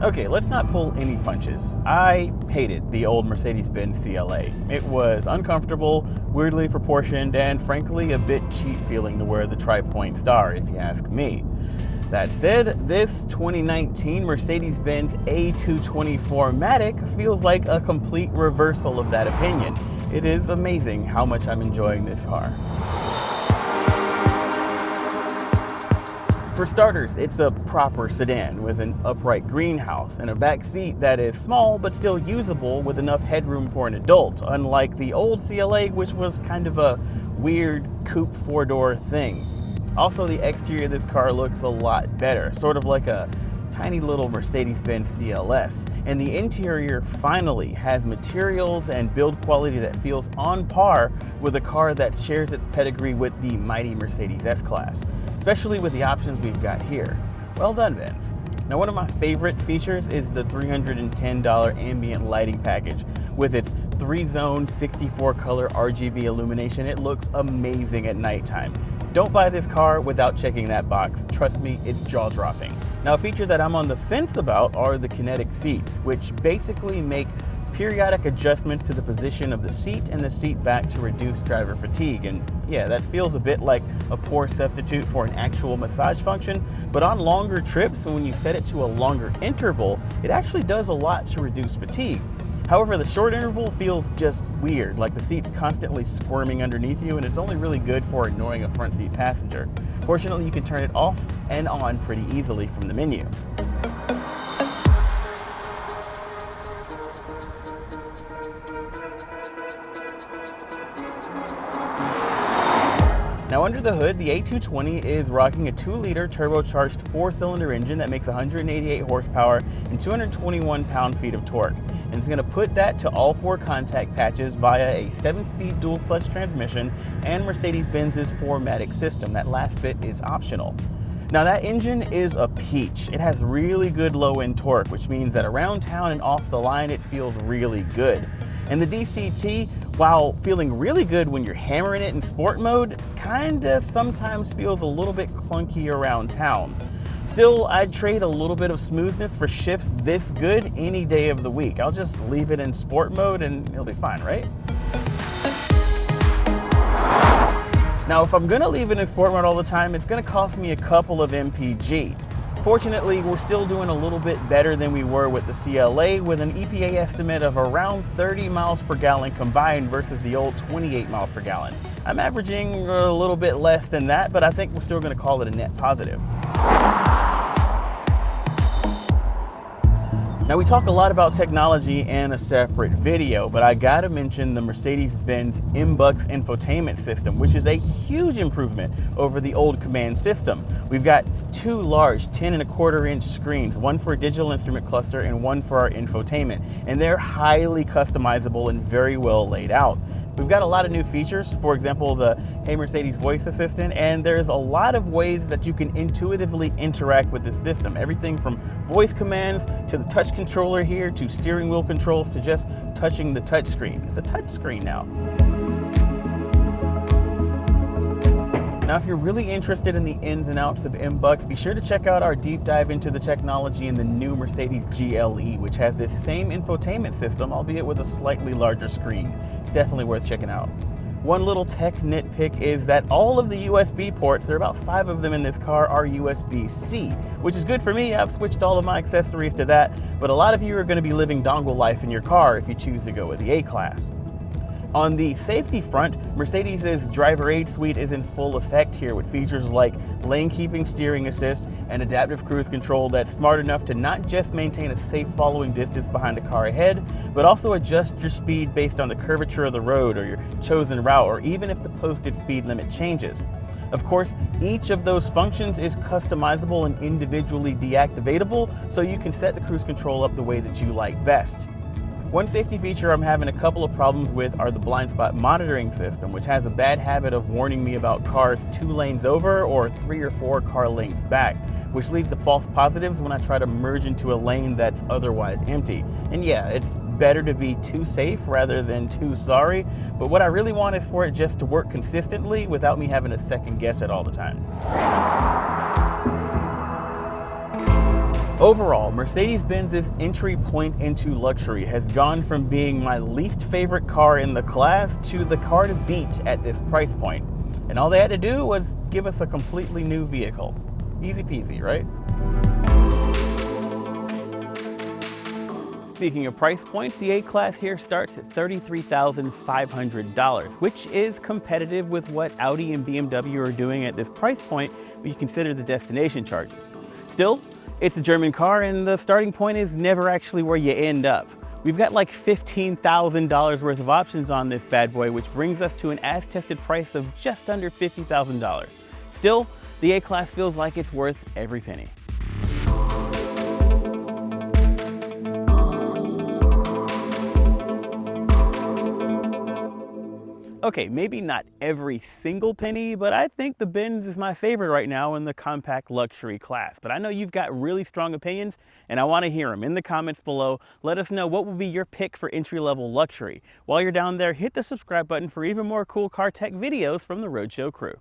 Okay, let's not pull any punches. I hated the old Mercedes-Benz CLA. It was uncomfortable, weirdly proportioned, and frankly a bit cheap feeling to wear the tri-point star, if you ask me. That said, this 2019 Mercedes-Benz A220 4MATIC feels like a complete reversal of that opinion. It is amazing how much I'm enjoying this car. For starters, it's a proper sedan with an upright greenhouse and a back seat that is small but still usable with enough headroom for an adult, unlike the old CLA, which was kind of a weird coupe four-door thing. Also, the exterior of this car looks a lot better, sort of like a tiny little Mercedes-Benz CLS, and the interior finally has materials and build quality that feels on par with a car that shares its pedigree with the mighty Mercedes S-Class, especially with the options we've got here. Well done, Benz. Now, one of my favorite features is the $310 ambient lighting package. With its 3-zone, 64-color RGB illumination, it looks amazing at nighttime. Don't buy this car without checking that box. Trust me, it's jaw-dropping. Now, a feature that I'm on the fence about are the kinetic seats, which basically make periodic adjustments to the position of the seat and the seat back to reduce driver fatigue. And yeah, that feels a bit like a poor substitute for an actual massage function, but on longer trips and when you set it to a longer interval, it actually does a lot to reduce fatigue. However, the short interval feels just weird, like the seat's constantly squirming underneath you, and it's only really good for annoying a front seat passenger. Fortunately, you can turn it off and on pretty easily from the menu. Now, under the hood, the A220 is rocking a 2-liter turbocharged 4-cylinder engine that makes 188 horsepower and 221 pound-feet of torque. And it's going to put that to all 4 contact patches via a 7-speed dual-clutch transmission and Mercedes-Benz's 4MATIC system. That last bit is optional. Now, that engine is a peach. It has really good low-end torque, which means that around town and off the line, it feels really good. And the DCT, while feeling really good when you're hammering it in sport mode, kinda sometimes feels a little bit clunky around town. Still, I'd trade a little bit of smoothness for shifts this good any day of the week. I'll just leave it in sport mode and it'll be fine, right? Now, if I'm gonna leave it in sport mode all the time, it's gonna cost me a couple of MPG. Fortunately, we're still doing a little bit better than we were with the CLA, with an EPA estimate of around 30 miles per gallon combined versus the old 28 miles per gallon. I'm averaging a little bit less than that, but I think we're still gonna call it a net positive. Now, we talk a lot about technology in a separate video, but I gotta mention the Mercedes-Benz MBUX infotainment system, which is a huge improvement over the old command system. We've got 2 large 10.25-inch screens, one for a digital instrument cluster and one for our infotainment, and they're highly customizable and very well laid out. We've got a lot of new features, for example, the Hey Mercedes voice assistant, and there's a lot of ways that you can intuitively interact with the system. Everything from voice commands to the touch controller here to steering wheel controls to just touching the touch screen. It's a touch screen now. Now, if you're really interested in the ins and outs of MBUX, be sure to check out our deep dive into the technology in the new Mercedes GLE, which has this same infotainment system, albeit with a slightly larger screen. It's definitely worth checking out. One little tech nitpick is that all of the USB ports, there are about 5 of them in this car, are USB-C, which is good for me. I've switched all of my accessories to that, but a lot of you are going to be living dongle life in your car if you choose to go with the A-Class. On the safety front, Mercedes' driver aid suite is in full effect here with features like lane keeping steering assist and adaptive cruise control that's smart enough to not just maintain a safe following distance behind a car ahead, but also adjust your speed based on the curvature of the road or your chosen route, or even if the posted speed limit changes. Of course, each of those functions is customizable and individually deactivatable, so you can set the cruise control up the way that you like best. One safety feature I'm having a couple of problems with are the blind spot monitoring system, which has a bad habit of warning me about cars 2 lanes over or 3 or 4 car lengths back, which leads to false positives when I try to merge into a lane that's otherwise empty. And yeah, it's better to be too safe rather than too sorry, but what I really want is for it just to work consistently without me having to second guess it all the time. Overall, Mercedes-Benz's entry point into luxury has gone from being my least favorite car in the class to the car to beat at this price point. And all they had to do was give us a completely new vehicle. Easy peasy, right? Speaking of price points, the A-Class here starts at $33,500, which is competitive with what Audi and BMW are doing at this price point when you consider the destination charges. Still, it's a German car and the starting point is never actually where you end up. We've got like $15,000 worth of options on this bad boy, which brings us to an as-tested price of just under $50,000. Still, the A-Class feels like it's worth every penny. Okay, maybe not every single penny, but I think the Benz is my favorite right now in the compact luxury class. But I know you've got really strong opinions, and I want to hear them in the comments below. Let us know what will be your pick for entry-level luxury. While you're down there, hit the subscribe button for even more cool car tech videos from the Roadshow crew.